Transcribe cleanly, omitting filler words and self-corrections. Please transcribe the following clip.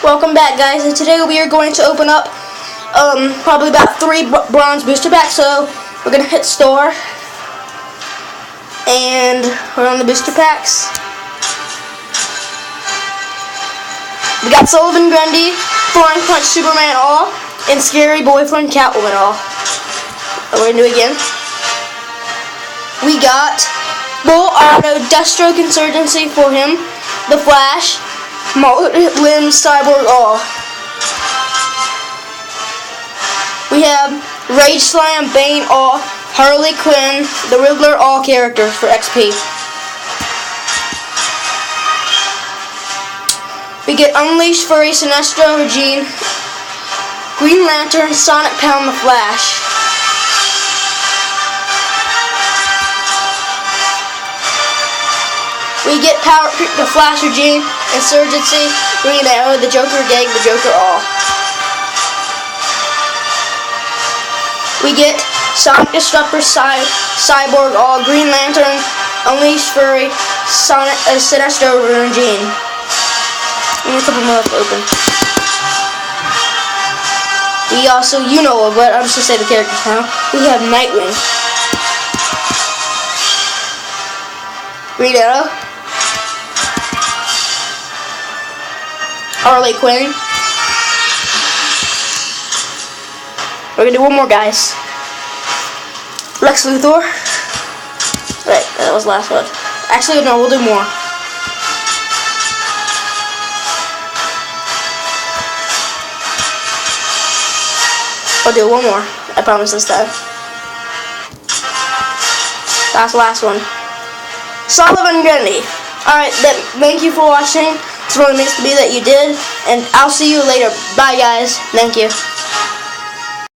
welcome back, guys. And today we are going to open up probably about 3 bronze booster packs. So we're gonna hit store, and we're on the booster packs. We got Sullivan Grundy, Flying Punch Superman all, and Scary Boyfriend Catwoman all. We're gonna do it again. We got Bull Auto, Deathstroke Insurgency for him, The Flash, Limb Cyborg all. We have Rage Slam, Bane all, Harley Quinn, the Riddler all characters for XP. We get Unleash, Furry, Sinestro, Regine, Green Lantern, Sonic Pound, The Flash. We get Power Creep, The Flash, Regine, Insurgency, Green Arrow, the Joker Gang, the Joker all. We get Sonic Disruptor, Cyborg all, Green Lantern, Unleash, Furry, Sonic, Sinestro, Regine. We have a couple more to open. We also, you know, but I'm just gonna say the characters now. We have Nightwing, Green Arrow, Harley Quinn. We're gonna do one more, guys. Lex Luthor. Right, that was the last one. Actually, no, we'll do more. I'll do one more. I promise this time. That's the last one. Sullivan Grundy. Alright, thank you for watching. It's really nice to be that you did. And I'll see you later. Bye, guys. Thank you.